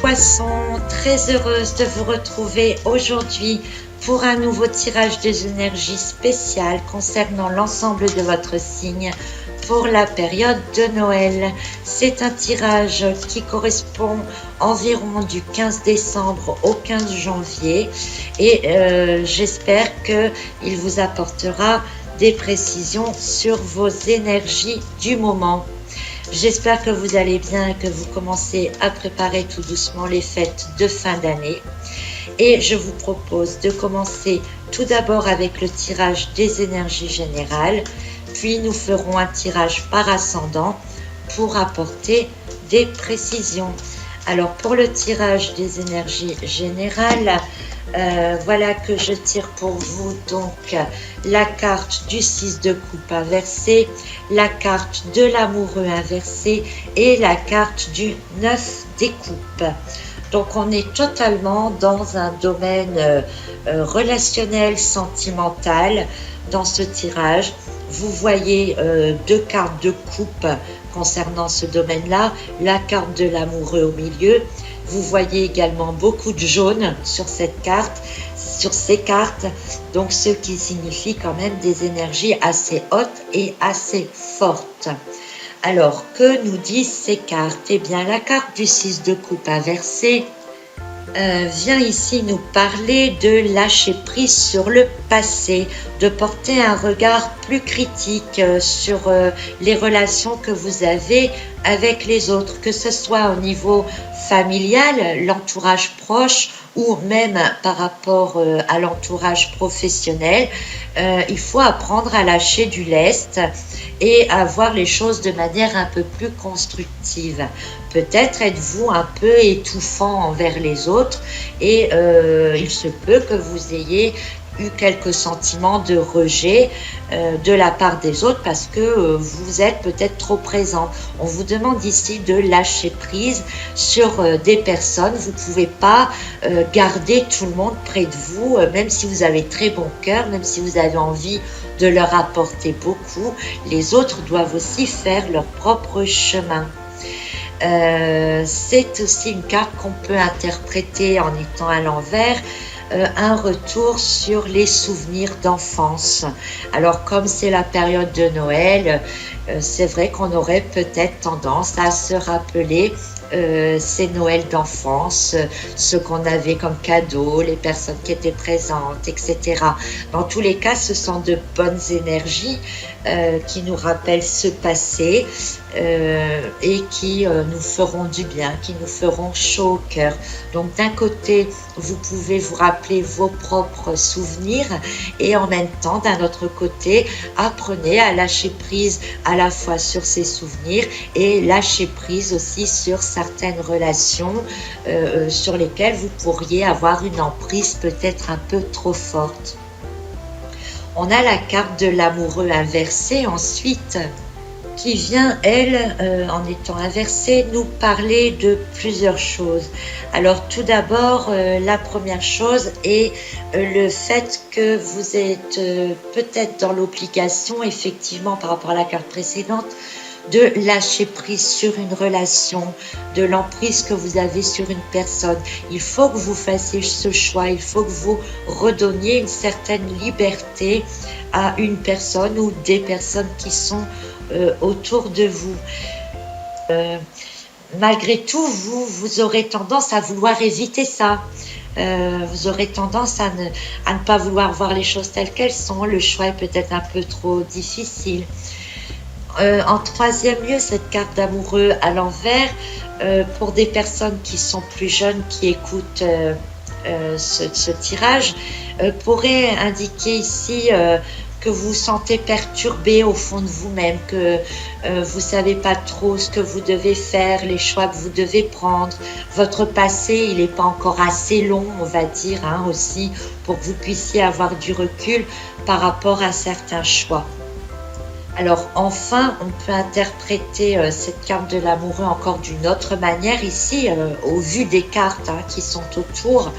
Poissons, très heureuse de vous retrouver aujourd'hui pour un nouveau tirage des énergies spéciales concernant l'ensemble de votre signe pour la période de Noël. C'est un tirage qui correspond environ du 15 décembre au 15 janvier et j'espère qu'il vous apportera des précisions sur vos énergies du moment. J'espère que vous allez bien et que vous commencez à préparer tout doucement les fêtes de fin d'année. Et je vous propose de commencer tout d'abord avec le tirage des énergies générales, puis nous ferons un tirage par ascendant pour apporter des précisions. Alors pour le tirage des énergies générales, voilà que je tire pour vous donc la carte du 6 de coupe inversé, la carte de l'amoureux inversé et la carte du 9 des coupes. Donc on est totalement dans un domaine relationnel, sentimental dans ce tirage. Vous voyez deux cartes de coupe concernant ce domaine-là, la carte de l'amoureux au milieu. Vous voyez également beaucoup de jaune sur cette carte, sur ces cartes, donc ce qui signifie quand même des énergies assez hautes et assez fortes. Alors, que nous disent ces cartes? Eh bien, la carte du 6 de coupe inversé vient ici nous parler de lâcher prise sur le passé, de porter un regard plus critique sur les relations que vous avez avec les autres, que ce soit au niveau familial, l'entourage proche ou même par rapport à l'entourage professionnel. Il faut apprendre à lâcher du lest et à voir les choses de manière un peu plus constructive. Peut-être êtes-vous un peu étouffant envers les autres et il se peut que vous ayez eu quelques sentiments de rejet de la part des autres parce que vous êtes peut-être trop présent. On vous demande ici de lâcher prise sur des personnes. Vous ne pouvez pas garder tout le monde près de vous, même si vous avez très bon cœur, même si vous avez envie de leur apporter beaucoup. Les autres doivent aussi faire leur propre chemin. C'est aussi une carte qu'on peut interpréter en étant à l'envers, un retour sur les souvenirs d'enfance. Alors comme c'est la période de Noël, c'est vrai qu'on aurait peut-être tendance à se rappeler ces Noëls d'enfance, ce qu'on avait comme cadeau, les personnes qui étaient présentes, etc. Dans tous les cas, ce sont de bonnes énergies qui nous rappellent ce passé et qui nous feront du bien, qui nous feront chaud au cœur. Donc d'un côté, vous pouvez vous rappeler vos propres souvenirs et en même temps, d'un autre côté, apprenez à lâcher prise à la fois sur ces souvenirs et lâcher prise aussi sur certaines relations sur lesquelles vous pourriez avoir une emprise peut-être un peu trop forte. On a la carte de l'amoureux inversé ensuite, qui vient, elle, en étant inversée, nous parler de plusieurs choses. Alors tout d'abord, la première chose est le fait que vous êtes peut-être dans l'obligation, effectivement, par rapport à la carte précédente, de lâcher prise sur une relation, de l'emprise que vous avez sur une personne. Il faut que vous fassiez ce choix, il faut que vous redonniez une certaine liberté à une personne ou des personnes qui sont autour de vous. Malgré tout, vous aurez tendance à vouloir éviter ça. Vous aurez tendance à ne pas vouloir voir les choses telles qu'elles sont. Le choix est peut-être un peu trop difficile. En troisième lieu, cette carte d'amoureux à l'envers, pour des personnes qui sont plus jeunes, qui écoutent ce tirage, pourrait indiquer ici que vous vous sentez perturbé au fond de vous-même, que vous ne savez pas trop ce que vous devez faire, les choix que vous devez prendre. Votre passé, il n'est pas encore assez long, on va dire, aussi, pour que vous puissiez avoir du recul par rapport à certains choix. Alors enfin, on peut interpréter cette carte de l'amoureux encore d'une autre manière ici, au vu des cartes qui sont autour.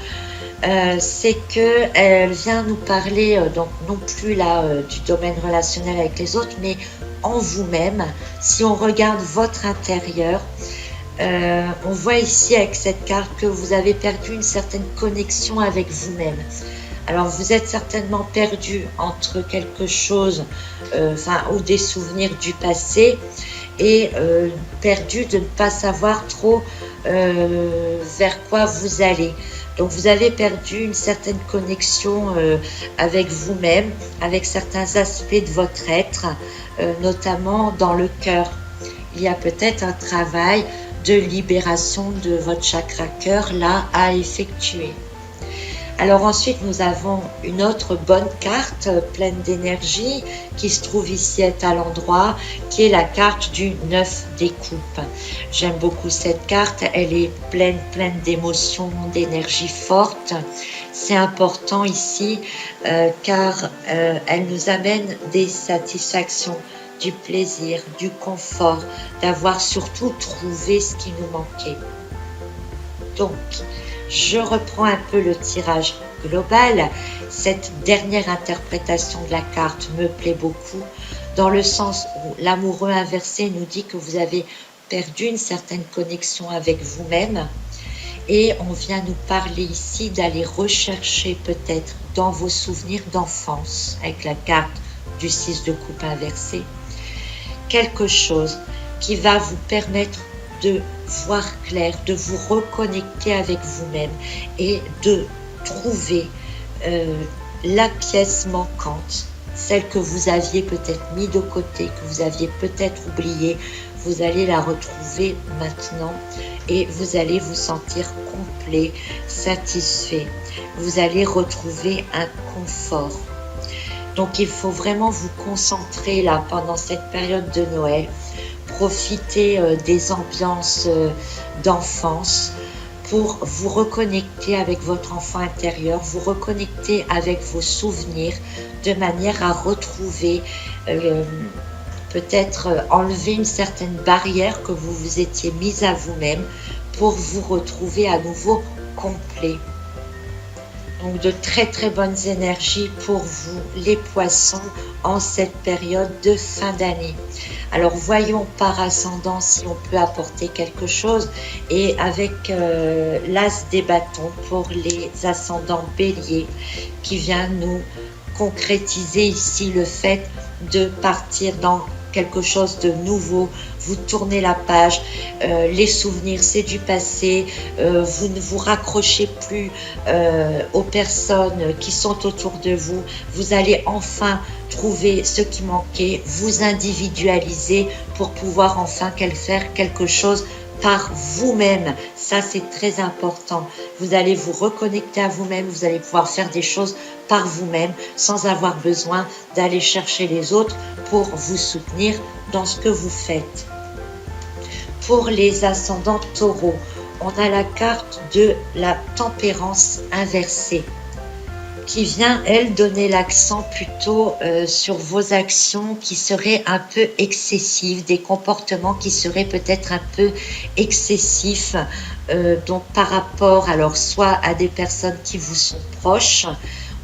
C'est qu'elle vient nous parler, donc non plus là du domaine relationnel avec les autres, mais en vous-même. Si on regarde votre intérieur, On voit ici avec cette carte que vous avez perdu une certaine connexion avec vous-même. Alors vous êtes certainement perdu entre quelque chose, ou des souvenirs du passé, et perdu de ne pas savoir trop vers quoi vous allez. Donc vous avez perdu une certaine connexion avec vous-même, avec certains aspects de votre être, notamment dans le cœur. Il y a peut-être un travail de libération de votre chakra cœur là à effectuer. Alors ensuite, nous avons une autre bonne carte pleine d'énergie qui se trouve ici à l'endroit, qui est la carte du 9 des coupes. J'aime beaucoup cette carte, elle est pleine d'émotions, d'énergie forte. C'est important ici car elle nous amène des satisfactions, du plaisir, du confort, d'avoir surtout trouvé ce qui nous manquait. Donc, je reprends un peu le tirage global. Cette dernière interprétation de la carte me plaît beaucoup, dans le sens où l'amoureux inversé nous dit que vous avez perdu une certaine connexion avec vous-même, et on vient nous parler ici d'aller rechercher peut-être dans vos souvenirs d'enfance, avec la carte du 6 de coupe inversé, quelque chose qui va vous permettre de voir clair, de vous reconnecter avec vous-même et de trouver la pièce manquante, celle que vous aviez peut-être mis de côté, que vous aviez peut-être oubliée. Vous allez la retrouver maintenant et vous allez vous sentir complet, satisfait. Vous allez retrouver un confort. Donc il faut vraiment vous concentrer là pendant cette période de Noël. Profitez des ambiances d'enfance pour vous reconnecter avec votre enfant intérieur, vous reconnecter avec vos souvenirs de manière à retrouver, peut-être enlever une certaine barrière que vous vous étiez mise à vous-même pour vous retrouver à nouveau complet. Donc de très bonnes énergies pour vous les poissons en cette période de fin d'année. Alors voyons par ascendant si on peut apporter quelque chose, et avec l'as des bâtons pour les ascendants béliers qui vient nous concrétiser ici le fait de partir dans quelque chose de nouveau. Vous tournez la page, les souvenirs c'est du passé, vous ne vous raccrochez plus aux personnes qui sont autour de vous, vous allez enfin trouver ce qui manquait, vous individualiser pour pouvoir enfin faire quelque chose par vous-même. Ça c'est très important, vous allez vous reconnecter à vous-même, vous allez pouvoir faire des choses par vous-même sans avoir besoin d'aller chercher les autres pour vous soutenir dans ce que vous faites. Pour les ascendants taureaux, on a la carte de la tempérance inversée qui vient, elle, donner l'accent plutôt sur vos actions qui seraient un peu excessives, des comportements qui seraient peut-être un peu excessifs, donc par rapport alors soit à des personnes qui vous sont proches,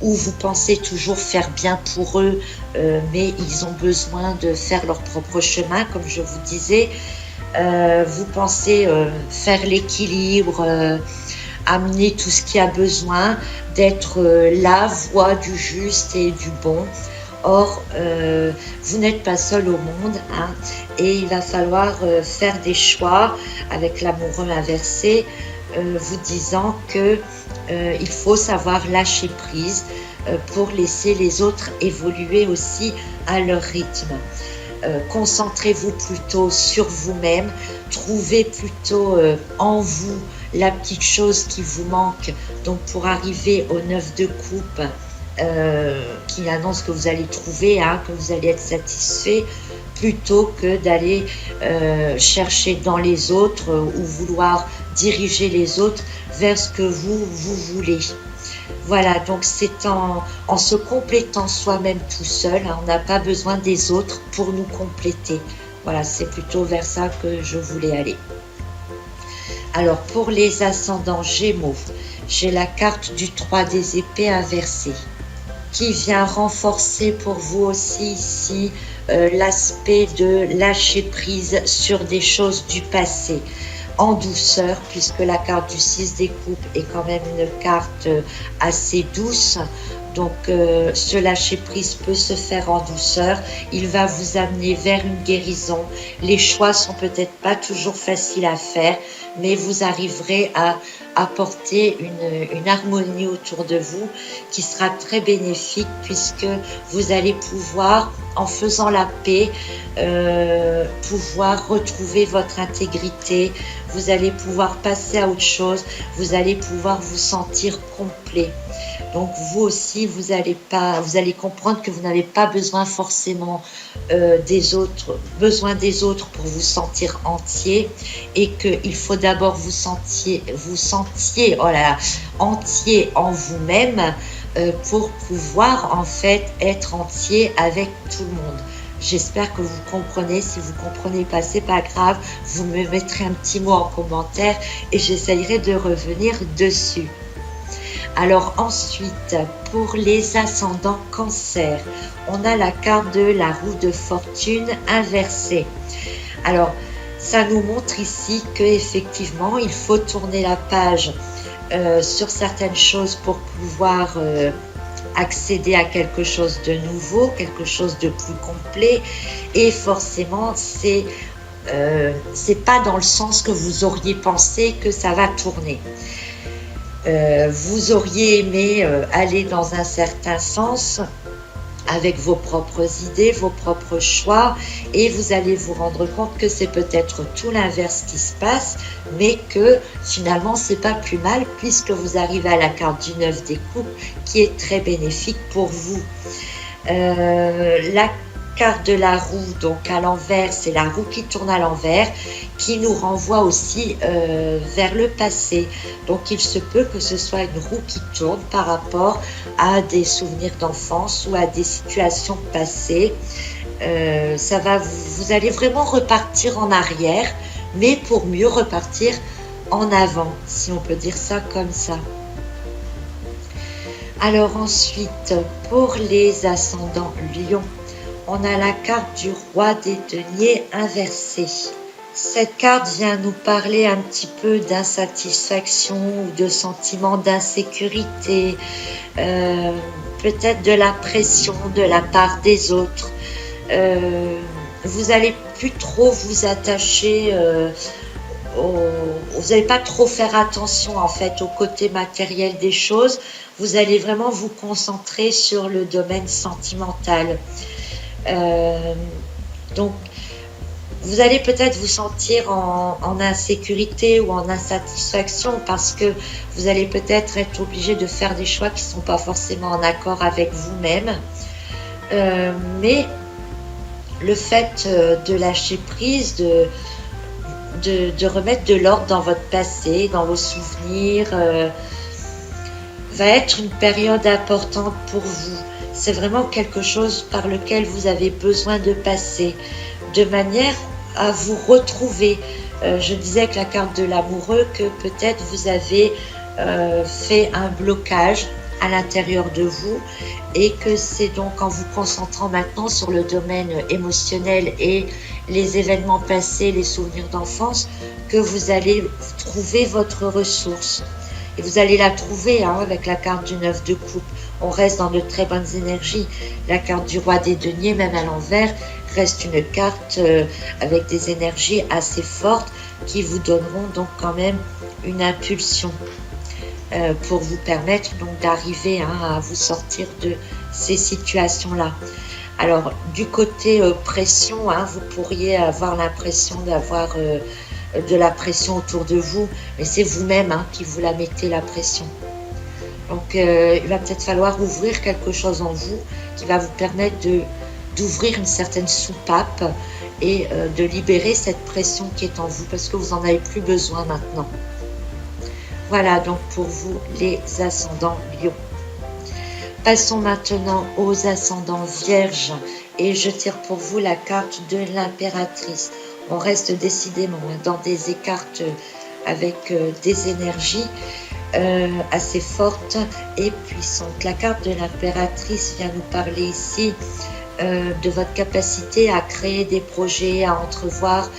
où vous pensez toujours faire bien pour eux, mais ils ont besoin de faire leur propre chemin, comme je vous disais. Vous pensez faire l'équilibre, amener tout ce qui a besoin, d'être la voie du juste et du bon. Or, vous n'êtes pas seul au monde, hein, et il va falloir faire des choix avec l'amoureux inversé, vous disant que il faut savoir lâcher prise pour laisser les autres évoluer aussi à leur rythme. Concentrez-vous plutôt sur vous-même, trouvez plutôt en vous la petite chose qui vous manque, donc pour arriver au 9 de coupe qui annonce que vous allez trouver, hein, que vous allez être satisfait, plutôt que d'aller chercher dans les autres ou vouloir diriger les autres vers ce que vous voulez. Voilà, donc c'est en se complétant soi-même tout seul, hein, on n'a pas besoin des autres pour nous compléter. Voilà, c'est plutôt vers ça que je voulais aller. Alors pour les ascendants Gémeaux, j'ai la carte du 3 des épées inversée qui vient renforcer pour vous aussi ici l'aspect de lâcher prise sur des choses du passé. en douceur, puisque la carte du 6 des coupes est quand même une carte assez douce. Donc ce lâcher prise peut se faire en douceur. Il va vous amener vers une guérison. Les choix sont peut-être pas toujours faciles à faire, mais vous arriverez à apporter une harmonie autour de vous qui sera très bénéfique, puisque vous allez pouvoir, en faisant la paix, pouvoir retrouver votre intégrité. Vous allez pouvoir passer à autre chose. Vous allez pouvoir vous sentir complet. Donc vous aussi, vous allez comprendre que vous n'avez pas besoin forcément besoin des autres pour vous sentir entier, et qu'il faut d'abord vous sentiez oh là là, entier en vous-même pour pouvoir en fait être entier avec tout le monde. J'espère que vous comprenez. Si vous ne comprenez pas, c'est pas grave. Vous me mettrez un petit mot en commentaire et j'essayerai de revenir dessus. Alors ensuite, pour les ascendants Cancer, on a la carte de la roue de fortune inversée. Alors, ça nous montre ici qu'effectivement, il faut tourner la page sur certaines choses pour pouvoir accéder à quelque chose de nouveau, quelque chose de plus complet. Et forcément, c'est pas dans le sens que vous auriez pensé que ça va tourner. Vous auriez aimé aller dans un certain sens avec vos propres idées, vos propres choix, et vous allez vous rendre compte que c'est peut-être tout l'inverse qui se passe, mais que finalement c'est pas plus mal, puisque vous arrivez à la carte du 9 des coupes qui est très bénéfique pour vous. La carte de la roue, donc à l'envers, c'est la roue qui tourne à l'envers, qui nous renvoie aussi vers le passé. Donc il se peut que ce soit une roue qui tourne par rapport à des souvenirs d'enfance ou à des situations passées. Vous allez vraiment repartir en arrière, mais pour mieux repartir en avant, si on peut dire ça comme ça. Alors ensuite, pour les ascendants Lion, on a la carte du roi des deniers inversée. Cette carte vient nous parler un petit peu d'insatisfaction ou de sentiment d'insécurité, peut-être de la pression de la part des autres. Vous allez plus trop vous attacher, vous n'allez pas trop faire attention en fait au côté matériel des choses. Vous allez vraiment vous concentrer sur le domaine sentimental. Donc, vous allez peut-être vous sentir en insécurité ou en insatisfaction, parce que vous allez peut-être être obligé de faire des choix qui ne sont pas forcément en accord avec vous-même. Mais le fait de lâcher prise, de remettre de l'ordre dans votre passé, dans vos souvenirs, va être une période importante pour vous. C'est vraiment quelque chose par lequel vous avez besoin de passer, de manière à vous retrouver. Je disais avec la carte de l'amoureux que peut-être vous avez fait un blocage à l'intérieur de vous, et que c'est donc en vous concentrant maintenant sur le domaine émotionnel et les événements passés, les souvenirs d'enfance, que vous allez trouver votre ressource. Et vous allez la trouver avec la carte du 9 de coupe. On reste dans de très bonnes énergies. La carte du roi des deniers, même à l'envers, reste une carte avec des énergies assez fortes qui vous donneront donc quand même une impulsion pour vous permettre donc d'arriver à vous sortir de ces situations-là. Alors du côté pression, vous pourriez avoir l'impression d'avoir de la pression autour de vous, mais c'est vous-même qui vous la mettez, la pression. Donc il va peut-être falloir ouvrir quelque chose en vous qui va vous permettre d'ouvrir une certaine soupape et de libérer cette pression qui est en vous, parce que vous n'en avez plus besoin maintenant. Voilà donc pour vous les ascendants Lion. Passons maintenant aux ascendants Vierges, et je tire pour vous la carte de l'impératrice. On reste décidément dans des écarts avec des énergies assez fortes et puissantes. La carte de l'impératrice vient nous parler ici de votre capacité à créer des projets, à entrevoir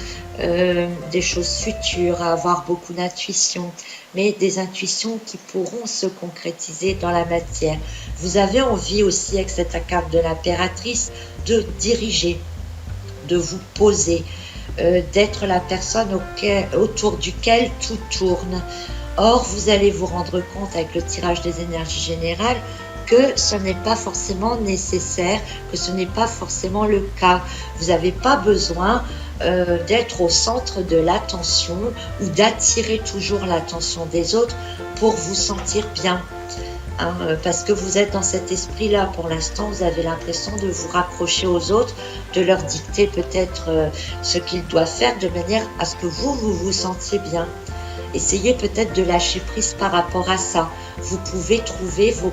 des choses futures, à avoir beaucoup d'intuitions, mais des intuitions qui pourront se concrétiser dans la matière. Vous avez envie aussi, avec cette carte de l'impératrice, de diriger, de vous poser, d'être la personne autour duquel tout tourne. Or, vous allez vous rendre compte avec le tirage des énergies générales que ce n'est pas forcément nécessaire, que ce n'est pas forcément le cas. Vous n'avez pas besoin d'être au centre de l'attention ou d'attirer toujours l'attention des autres pour vous sentir bien. Parce que vous êtes dans cet esprit-là. Pour l'instant, vous avez l'impression de vous raccrocher aux autres, de leur dicter peut-être ce qu'ils doivent faire de manière à ce que vous vous sentiez bien. Essayez peut-être de lâcher prise par rapport à ça. Vous pouvez trouver vos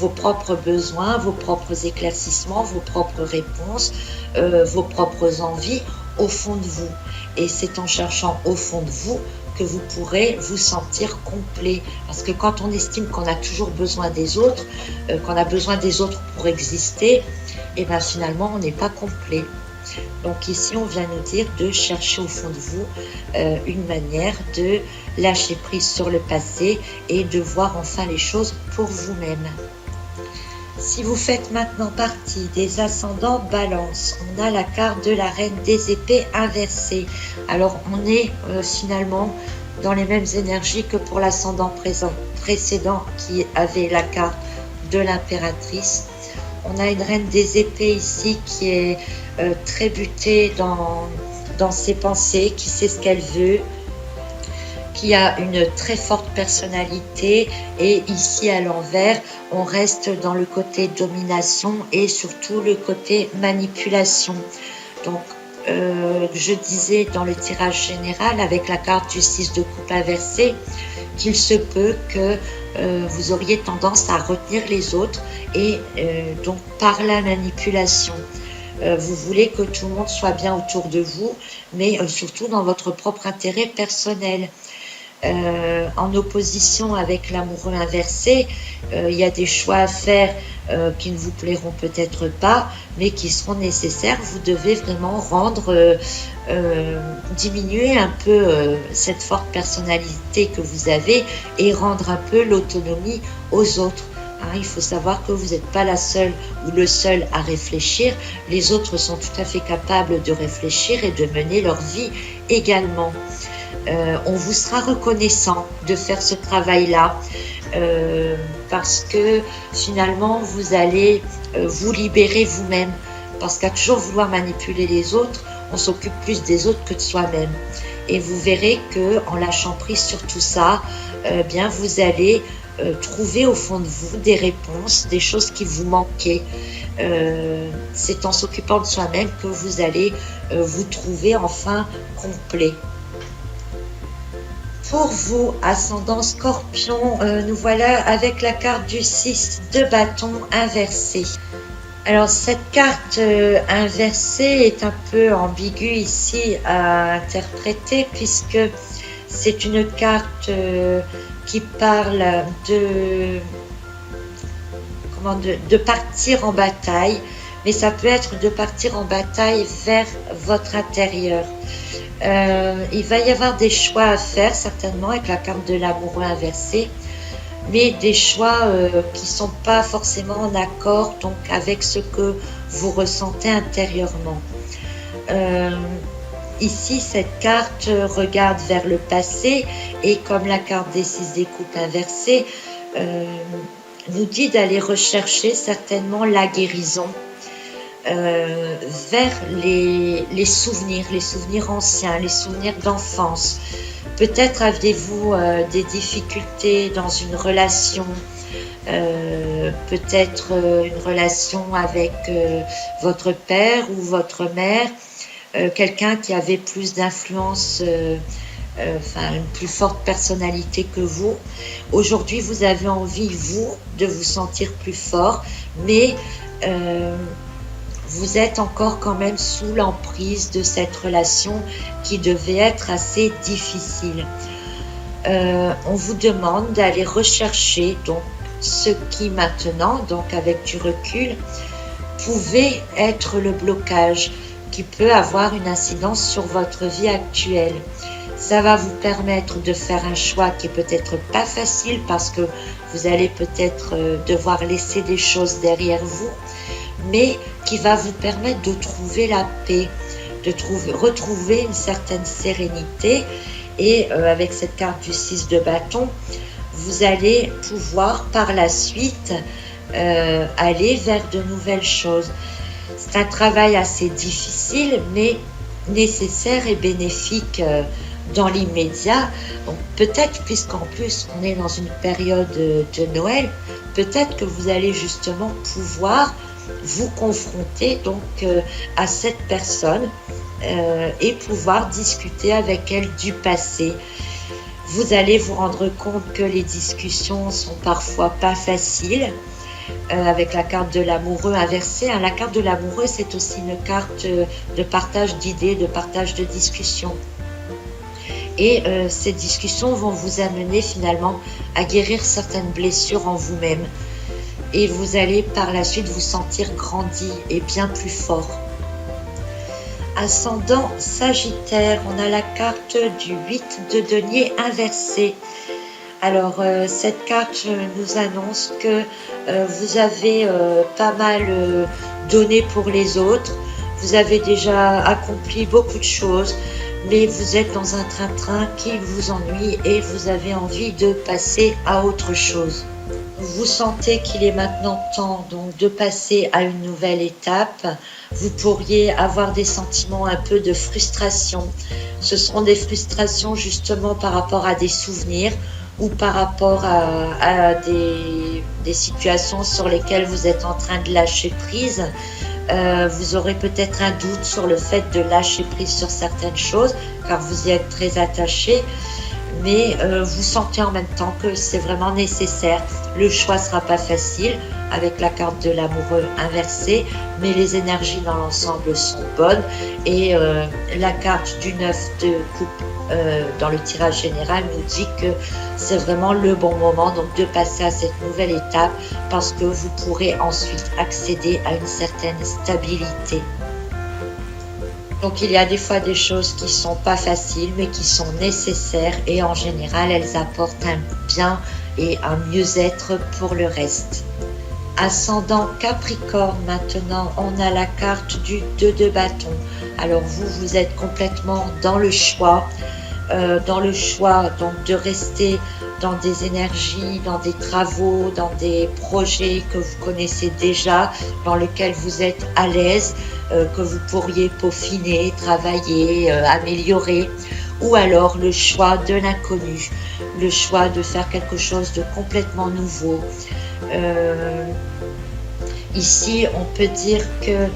propres besoins, vos propres éclaircissements, vos propres réponses, vos propres envies au fond de vous. Et c'est en cherchant au fond de vous que vous pourrez vous sentir complet. Parce que quand on estime qu'on a toujours besoin des autres, qu'on a besoin des autres pour exister, et bien finalement on n'est pas complet. Donc ici, on vient nous dire de chercher au fond de vous une manière de lâcher prise sur le passé et de voir enfin les choses pour vous-même. Si vous faites maintenant partie des ascendants Balance, on a la carte de la Reine des épées inversée. Alors on est finalement dans les mêmes énergies que pour l'ascendant précédent qui avait la carte de l'impératrice. On a une Reine des épées ici qui est très butée dans ses pensées, qui sait ce qu'elle veut, qui a une très forte personnalité, et ici à l'envers on reste dans le côté domination et surtout le côté manipulation. Donc je disais dans le tirage général avec la carte du 6 de coupe inversée qu'il se peut que vous auriez tendance à retenir les autres et donc par la manipulation. Vous voulez que tout le monde soit bien autour de vous, mais surtout dans votre propre intérêt personnel. En opposition avec l'amoureux inversé, il y a des choix à faire qui ne vous plairont peut-être pas, mais qui seront nécessaires. Vous devez vraiment diminuer un peu cette forte personnalité que vous avez et rendre un peu l'autonomie aux autres. Il faut savoir que vous n'êtes pas la seule ou le seul à réfléchir. Les autres sont tout à fait capables de réfléchir et de mener leur vie également. On vous sera reconnaissant de faire ce travail-là parce que finalement vous allez vous libérer vous-même, parce qu'à toujours vouloir manipuler les autres, on s'occupe plus des autres que de soi-même. Et vous verrez que en lâchant prise sur tout ça, bien vous allez trouver au fond de vous des réponses, des choses qui vous manquaient. C'est en s'occupant de soi-même que vous allez vous trouver enfin complet. Pour vous, ascendant Scorpion, nous voilà avec la carte du 6 de bâton inversé. Alors cette carte inversée est un peu ambiguë ici à interpréter, puisque c'est une carte qui parle de partir en bataille, mais ça peut être de partir en bataille vers votre intérieur. Il va y avoir des choix à faire certainement avec la carte de l'amoureux inversé, mais des choix qui ne sont pas forcément en accord donc avec ce que vous ressentez intérieurement. Ici, cette carte regarde vers le passé et comme la carte des 6 des coupes inversées nous dit d'aller rechercher certainement la guérison vers les souvenirs anciens, les souvenirs d'enfance. Peut-être aviez-vous des difficultés dans une relation, peut-être une relation avec votre père ou votre mère, quelqu'un qui avait plus d'influence, une plus forte personnalité que vous. Aujourd'hui, vous avez envie, vous, de vous sentir plus fort, mais vous êtes encore quand même sous l'emprise de cette relation qui devait être assez difficile. On vous demande d'aller rechercher donc ce qui maintenant, donc avec du recul, pouvez être le blocage qui peut avoir une incidence sur votre vie actuelle. Ça va vous permettre de faire un choix qui est peut-être pas facile parce que vous allez peut-être devoir laisser des choses derrière vous, mais qui va vous permettre de trouver la paix, de retrouver une certaine sérénité. Et avec cette carte du 6 de bâton, vous allez pouvoir par la suite aller vers de nouvelles choses. C'est un travail assez difficile, mais nécessaire et bénéfique dans l'immédiat. Donc peut-être, puisqu'en plus on est dans une période de Noël, peut-être que vous allez justement pouvoir vous confronter donc à cette personne et pouvoir discuter avec elle du passé. Vous allez vous rendre compte que les discussions sont parfois pas faciles. Avec la carte de l'amoureux inversée. La carte de l'amoureux, c'est aussi une carte de partage d'idées, de partage de discussions. Et ces discussions vont vous amener finalement à guérir certaines blessures en vous-même. Et vous allez par la suite vous sentir grandi et bien plus fort. Ascendant Sagittaire, on a la carte du 8 de denier inversé. Alors, cette carte nous annonce que vous avez pas mal donné pour les autres. Vous avez déjà accompli beaucoup de choses, mais vous êtes dans un train-train qui vous ennuie et vous avez envie de passer à autre chose. Vous sentez qu'il est maintenant temps donc de passer à une nouvelle étape. Vous pourriez avoir des sentiments un peu de frustration. Ce seront des frustrations justement par rapport à des souvenirs ou par rapport à des situations sur lesquelles vous êtes en train de lâcher prise. Vous aurez peut-être un doute sur le fait de lâcher prise sur certaines choses, car vous y êtes très attaché, mais vous sentez en même temps que c'est vraiment nécessaire. Le choix ne sera pas facile avec la carte de l'amoureux inversée, mais les énergies dans l'ensemble sont bonnes et la carte du 9 de coupe dans le tirage général nous dit que c'est vraiment le bon moment donc de passer à cette nouvelle étape parce que vous pourrez ensuite accéder à une certaine stabilité. Donc il y a des fois des choses qui sont pas faciles mais qui sont nécessaires et en général elles apportent un bien et un mieux-être pour le reste. Ascendant Capricorne, maintenant on a la carte du 2 de bâton. Alors vous êtes complètement dans le choix donc de rester dans des énergies, dans des travaux, dans des projets que vous connaissez déjà, dans lesquels vous êtes à l'aise, que vous pourriez peaufiner, travailler, améliorer, ou alors le choix de l'inconnu, le choix de faire quelque chose de complètement nouveau. Ici, on peut dire que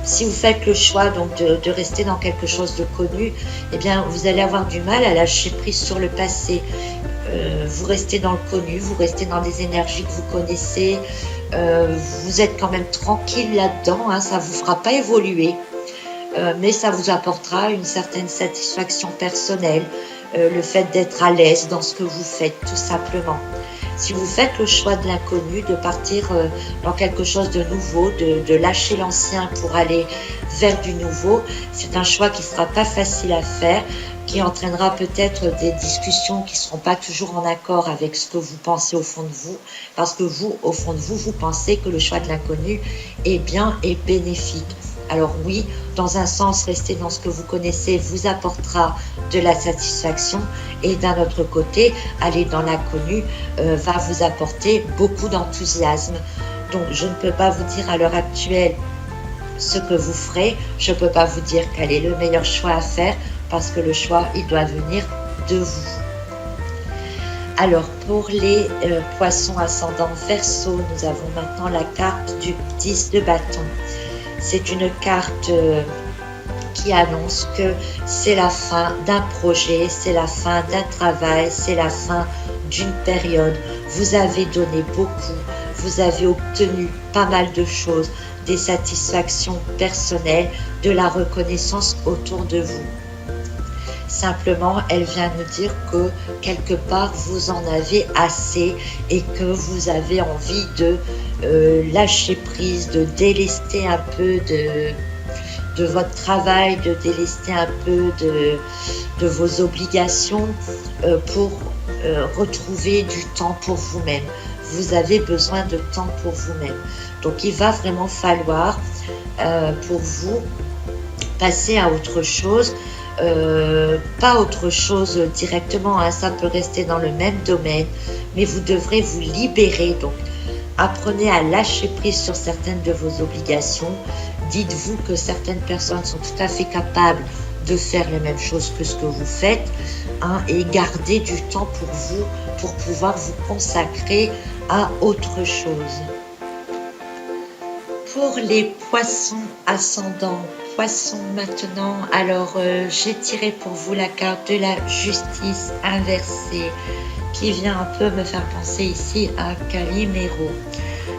si vous faites le choix donc de rester dans quelque chose de connu, eh bien vous allez avoir du mal à lâcher prise sur le passé. Vous restez dans le connu, vous restez dans des énergies que vous connaissez, vous êtes quand même tranquille là-dedans, ça ne vous fera pas évoluer, mais ça vous apportera une certaine satisfaction personnelle, le fait d'être à l'aise dans ce que vous faites tout simplement. Si vous faites le choix de l'inconnu, de partir dans quelque chose de nouveau, de lâcher l'ancien pour aller vers du nouveau, c'est un choix qui ne sera pas facile à faire, qui entraînera peut-être des discussions qui ne seront pas toujours en accord avec ce que vous pensez au fond de vous, parce que vous, au fond de vous, vous pensez que le choix de l'inconnu est bien et bénéfique. Alors oui, dans un sens, rester dans ce que vous connaissez vous apportera de la satisfaction et d'un autre côté, aller dans l'inconnu va vous apporter beaucoup d'enthousiasme. Donc je ne peux pas vous dire à l'heure actuelle ce que vous ferez, je ne peux pas vous dire quel est le meilleur choix à faire parce que le choix, il doit venir de vous. Alors pour les poissons ascendant Verseau, nous avons maintenant la carte du 10 de bâton. C'est une carte qui annonce que c'est la fin d'un projet, c'est la fin d'un travail, c'est la fin d'une période. Vous avez donné beaucoup, vous avez obtenu pas mal de choses, des satisfactions personnelles, de la reconnaissance autour de vous. Simplement, elle vient nous dire que quelque part, vous en avez assez et que vous avez envie de lâcher prise, de délester un peu de votre travail, de délester un peu de vos obligations pour retrouver du temps pour vous-même. Vous avez besoin de temps pour vous-même. Donc il va vraiment falloir pour vous passer à autre chose. Pas autre chose directement, hein, ça peut rester dans le même domaine, mais vous devrez vous libérer. Donc apprenez à lâcher prise sur certaines de vos obligations. Dites-vous que certaines personnes sont tout à fait capables de faire les mêmes choses que ce que vous faites, hein, et gardez du temps pour vous, pour pouvoir vous consacrer à autre chose. Pour les poissons ascendants, poissons maintenant, alors j'ai tiré pour vous la carte de la justice inversée qui vient un peu me faire penser ici à Calimero.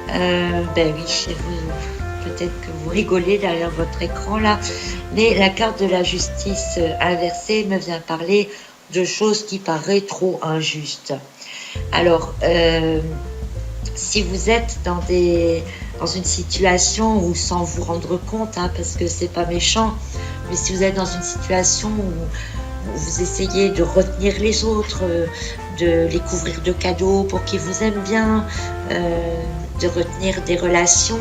Ben oui, chez vous, peut-être que vous rigolez derrière votre écran là, mais la carte de la justice inversée me vient parler de choses qui paraissent trop injustes. Alors, si vous êtes dans une situation où, sans vous rendre compte, hein, parce que c'est pas méchant, mais si vous êtes dans une situation où vous essayez de retenir les autres, de les couvrir de cadeaux pour qu'ils vous aiment bien, de retenir des relations,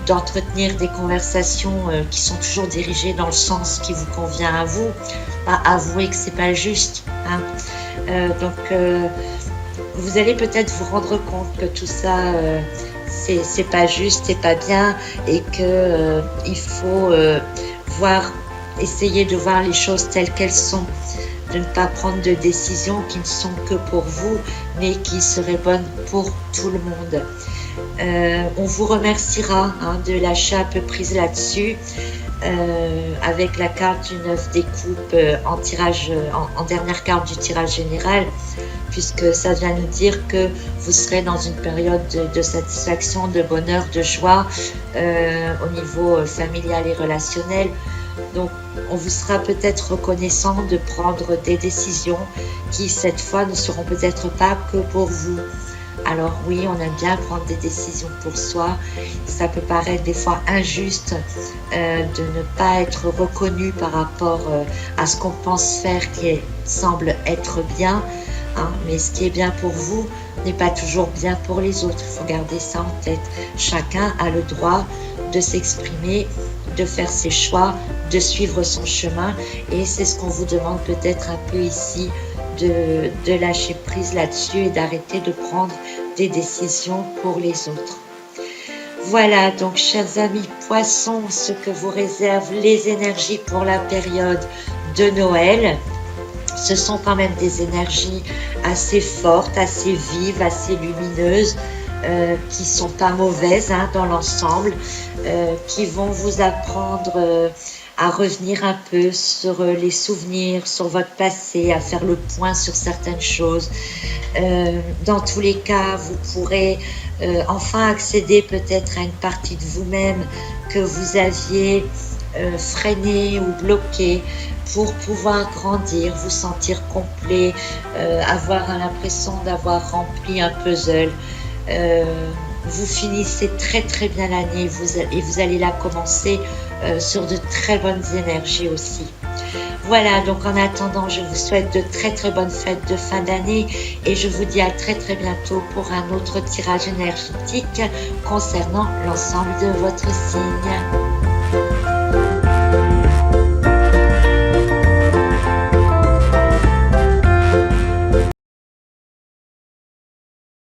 d'entretenir des conversations qui sont toujours dirigées dans le sens qui vous convient à vous, bah, avouez que c'est pas juste, hein. Vous allez peut-être vous rendre compte que tout ça c'est pas juste, c'est pas bien, et que il faut essayer de voir les choses telles qu'elles sont, de ne pas prendre de décisions qui ne sont que pour vous, mais qui seraient bonnes pour tout le monde. On vous remerciera, hein, de lâcher un peu prise là-dessus, avec la carte du 9 des coupes en dernière carte du tirage général, puisque ça vient nous dire que vous serez dans une période de satisfaction, de bonheur, de joie au niveau familial et relationnel. Donc on vous sera peut-être reconnaissant de prendre des décisions qui cette fois ne seront peut-être pas que pour vous. Alors oui, on aime bien prendre des décisions pour soi. Ça peut paraître des fois injuste de ne pas être reconnu par rapport à ce qu'on pense faire qui semble être bien, hein, mais ce qui est bien pour vous n'est pas toujours bien pour les autres. Il faut garder ça en tête. Chacun a le droit de s'exprimer, de faire ses choix, de suivre son chemin, et c'est ce qu'on vous demande peut-être un peu ici, de lâcher prise là-dessus et d'arrêter de prendre des décisions pour les autres. Voilà donc, chers amis poissons, ce que vous réservent les énergies pour la période de Noël. Ce sont quand même des énergies assez fortes, assez vives, assez lumineuses, qui sont pas mauvaises, hein, dans l'ensemble, qui vont vous apprendre à revenir un peu sur les souvenirs, sur votre passé, à faire le point sur certaines choses. Dans tous les cas, vous pourrez enfin accéder peut-être à une partie de vous-même que vous aviez freiné ou bloqué, pour pouvoir grandir, vous sentir complet, avoir l'impression d'avoir rempli un puzzle. Vous finissez très très bien l'année et vous allez la commencer sur de très bonnes énergies aussi. Voilà, donc en attendant, je vous souhaite de très très bonnes fêtes de fin d'année et je vous dis à très très bientôt pour un autre tirage énergétique concernant l'ensemble de votre signe.